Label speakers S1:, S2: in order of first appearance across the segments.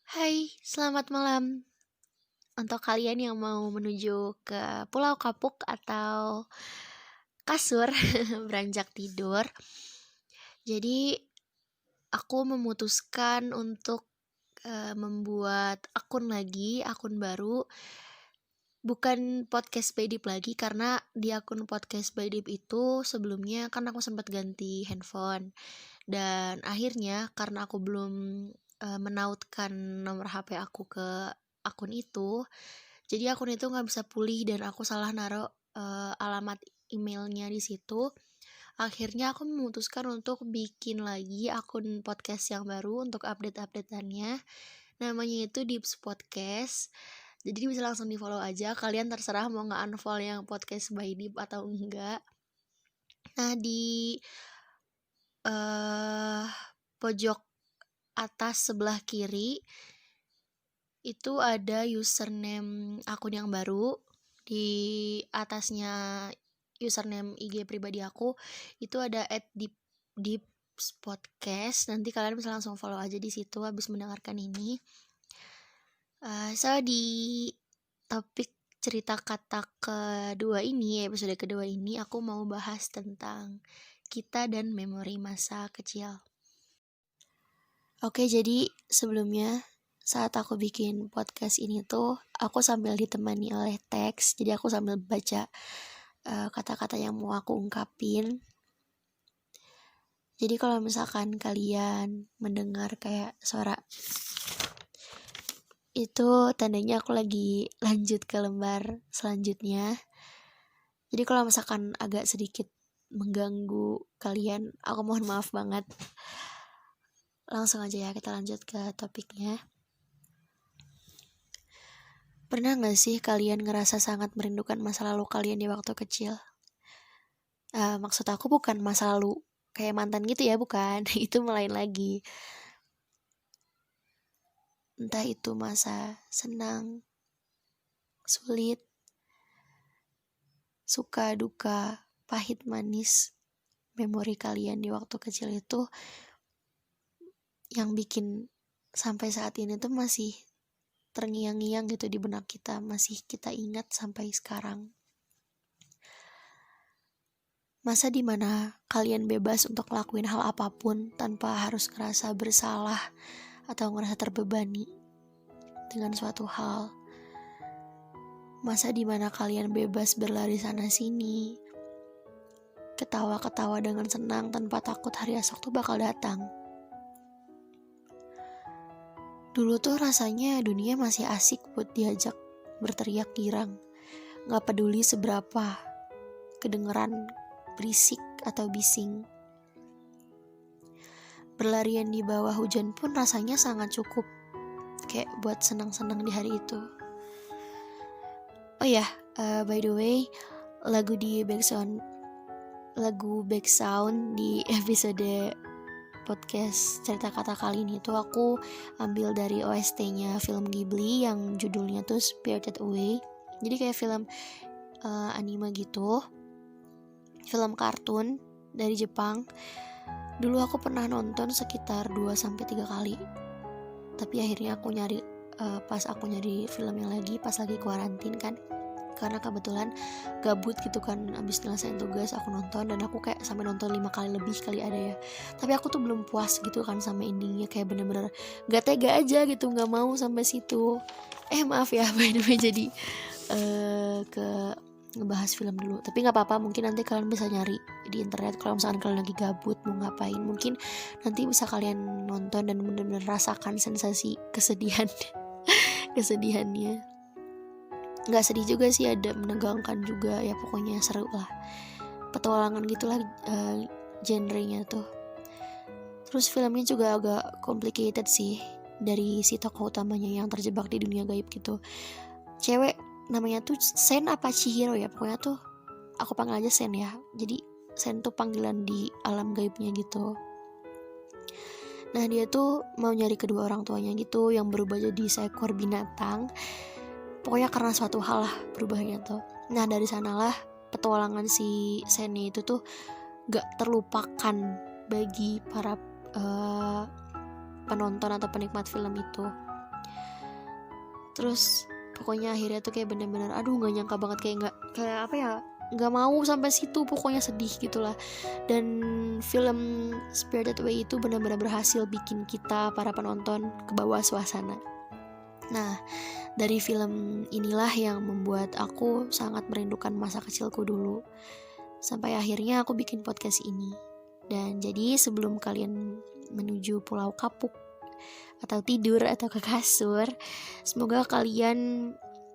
S1: Hai, selamat malam untuk kalian yang mau menuju ke Pulau Kapuk atau kasur beranjak tidur. Jadi aku memutuskan untuk membuat akun baru, bukan podcast by Deep lagi karena di akun podcast by Deep itu sebelumnya kan aku sempat ganti handphone dan akhirnya karena aku belum menautkan nomor HP aku ke akun itu. Jadi akun itu nggak bisa pulih dan aku salah naruh alamat emailnya di situ. Akhirnya aku memutuskan untuk bikin lagi akun podcast yang baru untuk update-updateannya. Namanya itu Deeps Podcast. Jadi bisa langsung di follow aja. Kalian terserah mau nge-unfollow yang podcast by Deep atau enggak. Nah di eh pojok atas sebelah kiri itu ada username akun yang baru. Di atasnya username IG pribadi aku itu ada @deep podcast. Nanti kalian bisa langsung follow aja di situ habis mendengarkan ini. Di topik cerita kata kedua ini, episode kedua ini aku mau bahas tentang kita dan memori masa kecil. Oke, jadi sebelumnya saat aku bikin podcast ini tuh aku sambil ditemani oleh teks, jadi aku sambil baca kata-kata yang mau aku ungkapin. Jadi kalau misalkan kalian mendengar kayak suara itu tandanya aku lagi lanjut ke lembar selanjutnya. Jadi kalau misalkan agak sedikit mengganggu kalian, aku mohon maaf banget. Langsung aja ya kita lanjut ke topiknya. Pernah gak sih kalian ngerasa sangat merindukan masa lalu kalian di waktu kecil? Maksud aku bukan masa lalu kayak mantan gitu ya, bukan. Itu lain lagi. Entah itu masa senang, sulit, suka, duka, pahit, manis. Memori kalian di waktu kecil itu yang bikin sampai saat ini tuh masih terngiang-ngiang gitu di benak kita. Masih kita ingat sampai sekarang. Masa dimana kalian bebas untuk ngelakuin hal apapun tanpa harus ngerasa bersalah atau ngerasa terbebani dengan suatu hal. Masa dimana kalian bebas berlari sana sini, ketawa-ketawa dengan senang tanpa takut hari esok tuh bakal datang. Dulu tuh rasanya dunia masih asik buat diajak berteriak girang. Gak peduli seberapa kedengeran berisik atau bising. Berlarian di bawah hujan pun rasanya sangat cukup, kayak buat senang-senang di hari itu. Oh ya, by the way, lagu backsound di episode podcast cerita kata kali ini tuh aku ambil dari OST-nya film Ghibli yang judulnya tuh Spirited Away. Jadi kayak film anime gitu, film kartun dari Jepang. Dulu aku pernah nonton sekitar 2-3 kali. Tapi akhirnya aku nyari pas aku nyari filmnya lagi pas lagi kuarantin kan, karena kebetulan gabut gitu kan, abis nyelesain tugas aku nonton dan aku kayak sampai nonton 5 kali lebih kali ada ya. Tapi aku tuh belum puas gitu kan sama endingnya, kayak bener-bener gak tega aja gitu, gak mau sampai situ. Maaf ya by the way, jadi ke ngebahas film dulu. Tapi gak apa-apa, mungkin nanti kalian bisa nyari di internet kalau misalkan kalian lagi gabut mau ngapain. Mungkin nanti bisa kalian nonton dan bener-bener rasakan sensasi kesedihan kesedihannya. Gak sedih juga sih, ada menegangkan juga ya, pokoknya seru lah, petualangan gitulah genrenya tuh. Terus filmnya juga agak complicated sih, dari si tokoh utamanya yang terjebak di dunia gaib gitu. Cewek namanya tuh Sen apa Chihiro ya, pokoknya tuh aku panggil aja Sen ya. Jadi Sen tuh panggilan di alam gaibnya gitu. Nah dia tuh mau nyari kedua orang tuanya gitu yang berubah jadi seekor binatang. Pokoknya karena suatu hal lah berubahnya tuh. Nah dari sanalah petualangan si Sennya itu tuh gak terlupakan bagi para penonton atau penikmat film itu. Terus pokoknya akhirnya tuh kayak bener-bener aduh nggak nyangka banget, kayak apa ya, nggak mau sampai situ, pokoknya sedih gitulah. Dan film Spirited Away itu benar-benar berhasil bikin kita para penonton ke bawah suasana. Nah, dari film inilah yang membuat aku sangat merindukan masa kecilku dulu. Sampai akhirnya aku bikin podcast ini. Dan jadi sebelum kalian menuju pulau kapuk atau tidur atau ke kasur, semoga kalian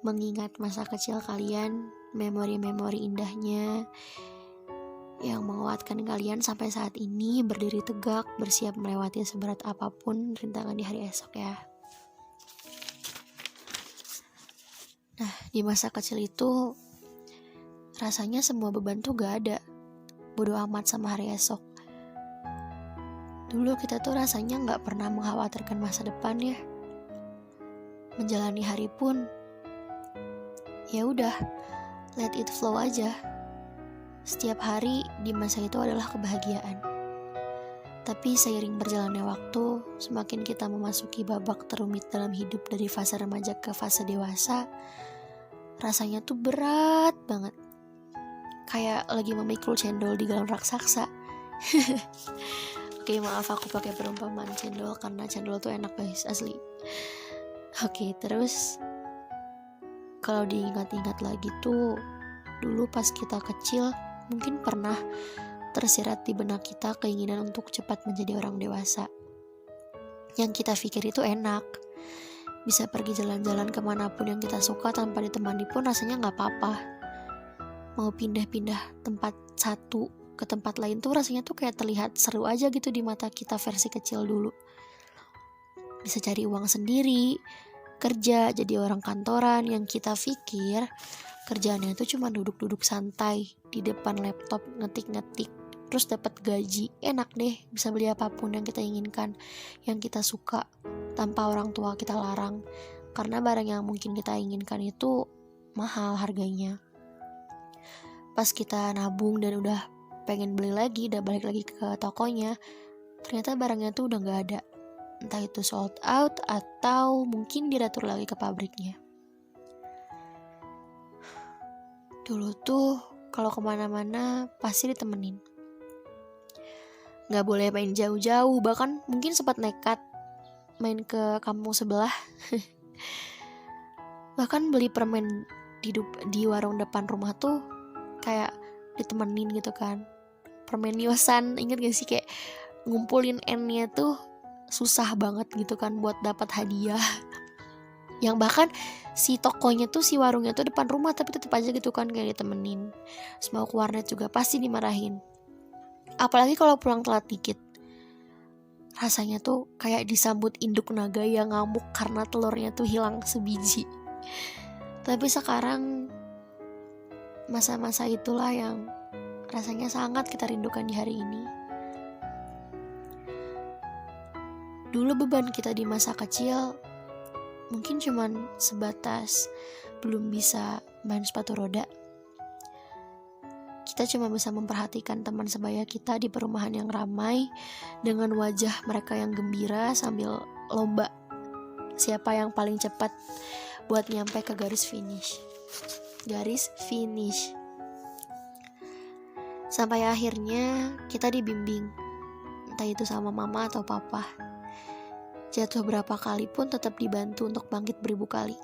S1: mengingat masa kecil kalian, memori-memori indahnya yang menguatkan kalian sampai saat ini berdiri tegak, bersiap melewati seberat apapun rintangan di hari esok ya. Nah, di masa kecil itu rasanya semua beban tuh gak ada. Bodo amat sama hari esok. Dulu kita tuh rasanya gak pernah mengkhawatirkan masa depan ya. Menjalani hari pun ya udah, let it flow aja. Setiap hari di masa itu adalah kebahagiaan. Tapi seiring berjalannya waktu, semakin kita memasuki babak terumit dalam hidup dari fase remaja ke fase dewasa, rasanya tuh berat banget. Kayak lagi memikul cendol di galon raksasa. Oke, maaf aku pakai perumpamaan cendol karena cendol tuh enak guys, asli. Oke, terus kalau diingat-ingat lagi tuh, dulu pas kita kecil mungkin pernah tersirat di benak kita keinginan untuk cepat menjadi orang dewasa. Yang kita pikir itu enak, bisa pergi jalan-jalan kemanapun yang kita suka tanpa ditemani pun rasanya gak apa-apa. Mau pindah-pindah tempat satu ke tempat lain tuh rasanya tuh kayak terlihat seru aja gitu di mata kita versi kecil dulu. Bisa cari uang sendiri, kerja jadi orang kantoran yang kita pikir kerjaannya itu cuma duduk-duduk santai di depan laptop ngetik-ngetik terus dapat gaji, enak deh, bisa beli apapun yang kita inginkan, yang kita suka tanpa orang tua kita larang, karena barang yang mungkin kita inginkan itu mahal harganya. Pas kita nabung dan udah pengen beli lagi, udah balik lagi ke tokonya, ternyata barangnya tuh udah gak ada, entah itu sold out atau mungkin diatur lagi ke pabriknya. Dulu tuh kalau kemana-mana pasti ditemenin. Gak boleh main jauh-jauh, bahkan mungkin sempat nekat main ke kampung sebelah. Bahkan beli permen di warung depan rumah tuh kayak ditemenin gitu kan. Permen yosan, inget gak sih, kayak ngumpulin N-nya tuh susah banget gitu kan buat dapat hadiah. Yang bahkan si tokonya tuh, si warungnya tuh depan rumah, tapi tetap aja gitu kan kayak ditemenin. Terus mau ke warnet juga pasti dimarahin. Apalagi kalau pulang telat dikit, rasanya tuh kayak disambut induk naga yang ngamuk karena telurnya tuh hilang sebiji. Tapi sekarang masa-masa itulah yang rasanya sangat kita rindukan di hari ini. Dulu beban kita di masa kecil mungkin cuman sebatas belum bisa main sepatu roda. Kita cuma bisa memperhatikan teman sebaya kita di perumahan yang ramai dengan wajah mereka yang gembira sambil lomba siapa yang paling cepat buat nyampe ke garis finish. Sampai akhirnya kita dibimbing, entah itu sama mama atau papa. Jatuh berapa kali pun tetap dibantu untuk bangkit beribu kali.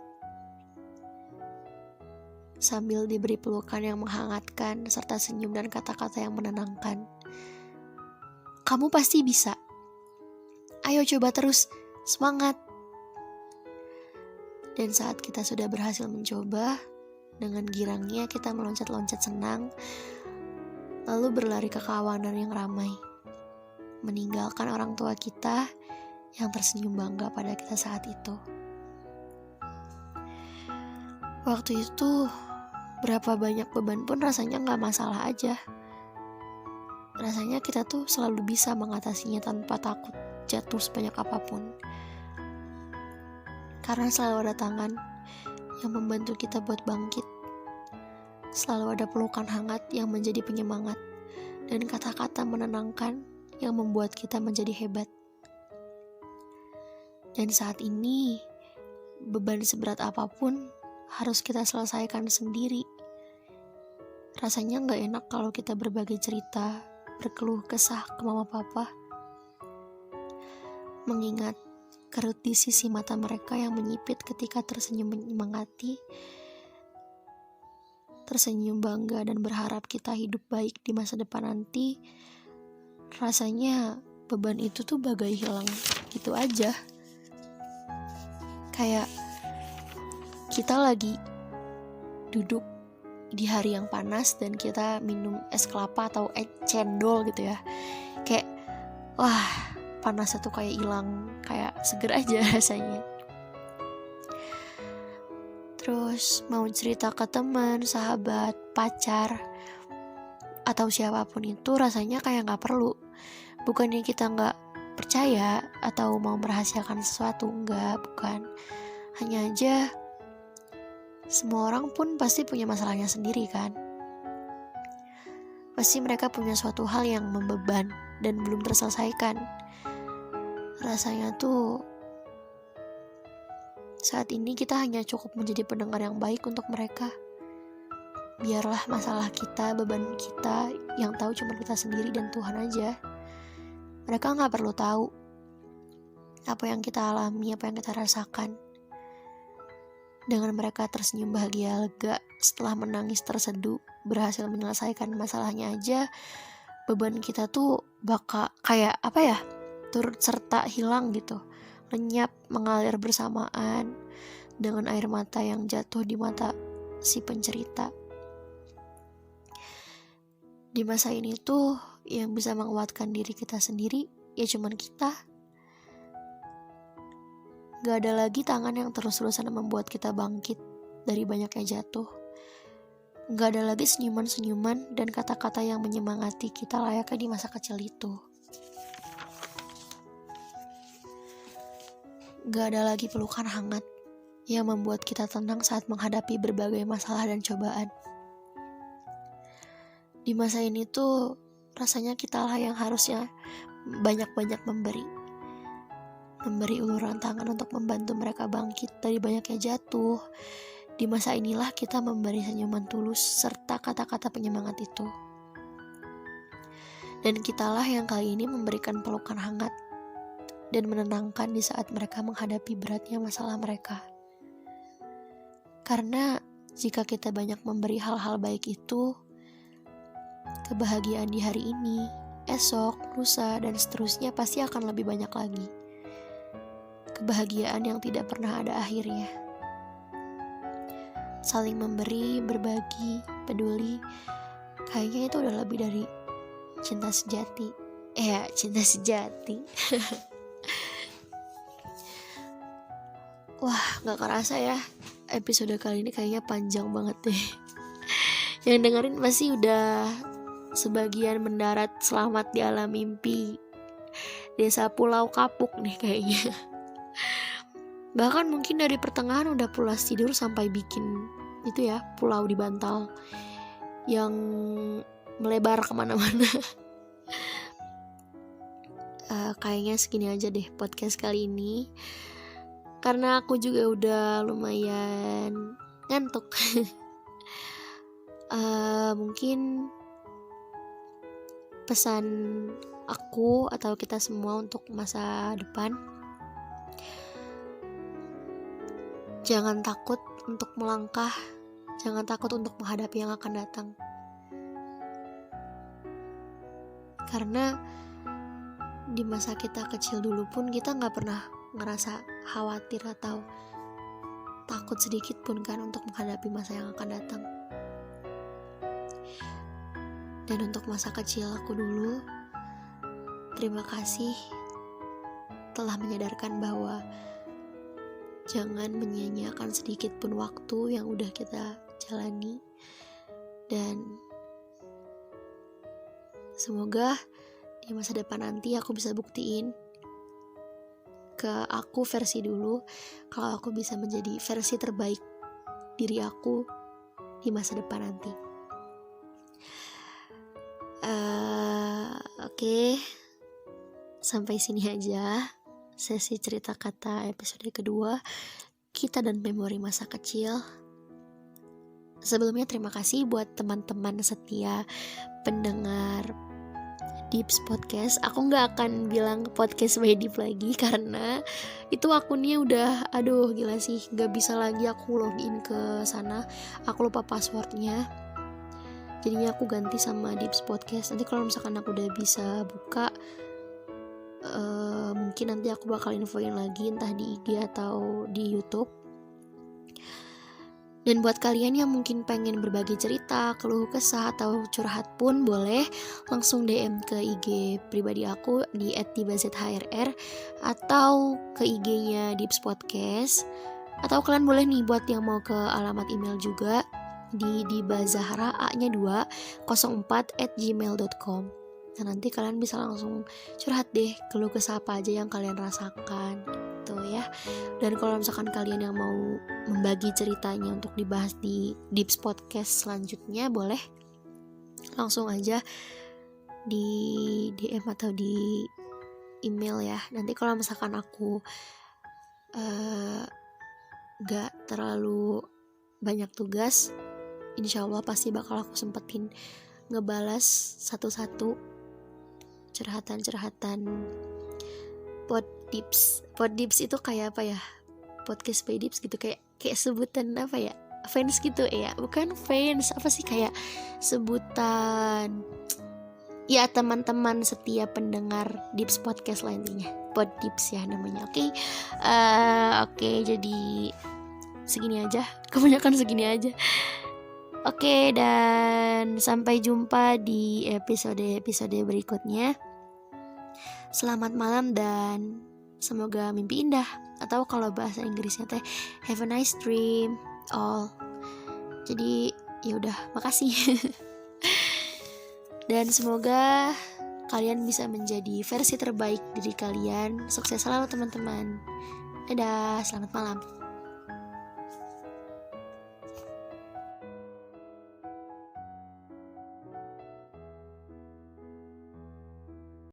S1: Sambil diberi pelukan yang menghangatkan serta senyum dan kata-kata yang menenangkan. Kamu pasti bisa. Ayo coba terus, semangat. Dan saat kita sudah berhasil mencoba, dengan girangnya kita meloncat-loncat senang, lalu berlari ke kawanan yang ramai, meninggalkan orang tua kita yang tersenyum bangga pada kita saat itu. Waktu itu berapa banyak beban pun rasanya gak masalah aja. Rasanya kita tuh selalu bisa mengatasinya tanpa takut jatuh sebanyak apapun. Karena selalu ada tangan yang membantu kita buat bangkit. Selalu ada pelukan hangat yang menjadi penyemangat, dan kata-kata menenangkan yang membuat kita menjadi hebat. Dan saat ini beban seberat apapun harus kita selesaikan sendiri. Rasanya gak enak kalau kita berbagi cerita, berkeluh kesah ke mama papa, mengingat kerut di sisi mata mereka yang menyipit ketika tersenyum menyemangati, tersenyum bangga dan berharap kita hidup baik di masa depan nanti. Rasanya beban itu tuh bagai hilang gitu aja. Kayak kita lagi duduk di hari yang panas dan kita minum es kelapa atau es cendol gitu ya. Kayak wah, panasnya tuh kayak hilang, kayak seger aja rasanya. Terus mau cerita ke teman, sahabat, pacar, atau siapapun itu rasanya kayak gak perlu. Bukannya kita gak percaya atau mau merahasiakan sesuatu, enggak, bukan. Hanya aja semua orang pun pasti punya masalahnya sendiri kan. Pasti mereka punya suatu hal yang membeban dan belum terselesaikan. Rasanya tuh saat ini kita hanya cukup menjadi pendengar yang baik untuk mereka. Biarlah masalah kita, beban kita, yang tahu cuma kita sendiri dan Tuhan aja. Mereka gak perlu tahu apa yang kita alami, apa yang kita rasakan. Dengan mereka tersenyum bahagia lega setelah menangis terseduh, berhasil menyelesaikan masalahnya aja, beban kita tuh bakal kayak turut serta hilang gitu, lenyap, mengalir bersamaan dengan air mata yang jatuh di mata si pencerita. Di masa ini tuh yang bisa menguatkan diri kita sendiri ya cuman kita. Gak ada lagi tangan yang terus-terusan membuat kita bangkit dari banyaknya jatuh. Gak ada lagi senyuman-senyuman dan kata-kata yang menyemangati kita layaknya di masa kecil itu. Gak ada lagi pelukan hangat yang membuat kita tenang saat menghadapi berbagai masalah dan cobaan. Di masa ini tuh rasanya kita lah yang harusnya banyak-banyak memberi uluran tangan untuk membantu mereka bangkit dari banyaknya jatuh. Di masa inilah kita memberi senyuman tulus serta kata-kata penyemangat itu. Dan kitalah yang kali ini memberikan pelukan hangat dan menenangkan di saat mereka menghadapi beratnya masalah mereka. Karena jika kita banyak memberi hal-hal baik itu, kebahagiaan di hari ini, esok, lusa, dan seterusnya pasti akan lebih banyak lagi. Kebahagiaan yang tidak pernah ada akhirnya. Saling memberi, berbagi, peduli, kayaknya itu udah lebih dari cinta sejati. Cinta sejati. Wah, gak kerasa ya, episode kali ini kayaknya panjang banget deh. Yang dengerin pasti udah sebagian mendarat selamat di alam mimpi desa Pulau Kapuk nih kayaknya. Bahkan mungkin dari pertengahan udah pulas tidur sampai bikin itu ya, pulau di bantal yang melebar kemana-mana. Kayaknya segini aja deh podcast kali ini, karena aku juga udah lumayan ngantuk. Mungkin pesan aku atau kita semua untuk masa depan, jangan takut untuk melangkah, jangan takut untuk menghadapi yang akan datang. Karena di masa kita kecil dulu pun kita gak pernah ngerasa khawatir atau takut sedikit pun kan untuk menghadapi masa yang akan datang. Dan untuk masa kecil aku dulu, terima kasih telah menyadarkan bahwa jangan menyia-nyiakan sedikit pun waktu yang udah kita jalani. Dan semoga di masa depan nanti aku bisa buktiin ke aku versi dulu kalau aku bisa menjadi versi terbaik diri aku di masa depan nanti. Oke, sampai sini aja sesi cerita kata episode kedua. kita dan memori masa kecil. Sebelumnya terima kasih buat teman-teman setia pendengar Dips Podcast. Aku gak akan bilang podcast by Deep lagi karena itu akunnya udah gila sih, gak bisa lagi aku login ke sana. Aku lupa passwordnya, jadinya aku ganti sama Dips Podcast. Nanti kalau misalkan aku udah bisa buka, mungkin nanti aku bakal infoin lagi entah di IG atau di YouTube. Dan buat kalian yang mungkin pengen berbagi cerita, keluh kesah, atau curhat pun boleh langsung DM ke IG pribadi aku di @tibazhrr atau ke IG-nya Dips Podcast. Atau kalian boleh nih buat yang mau ke alamat email juga di dibazahra A-nya 2 04@gmail.com. Nah, nanti kalian bisa langsung curhat deh, keluh kesah apa aja yang kalian rasakan gitu ya. Dan kalau misalkan kalian yang mau membagi ceritanya untuk dibahas di Dips Podcast selanjutnya, boleh langsung aja di DM atau di email ya. Nanti kalau misalkan aku gak terlalu banyak tugas, insya Allah pasti bakal aku sempetin ngebalas satu-satu curhatan pod dips itu kayak apa ya, podcast by Dips gitu, kayak sebutan apa ya, fans gitu ya, bukan fans, apa sih, kayak sebutan ya teman-teman setia pendengar Dips Podcast lah, intinya pod dips ya namanya. Oke, jadi segini aja, kebanyakan segini aja. Oke, dan sampai jumpa di episode berikutnya. Selamat malam dan semoga mimpi indah, atau kalau bahasa Inggrisnya teh have a nice dream all. Jadi ya udah, makasih. Dan semoga kalian bisa menjadi versi terbaik diri kalian. Sukses selalu teman-teman. Dadah, selamat malam.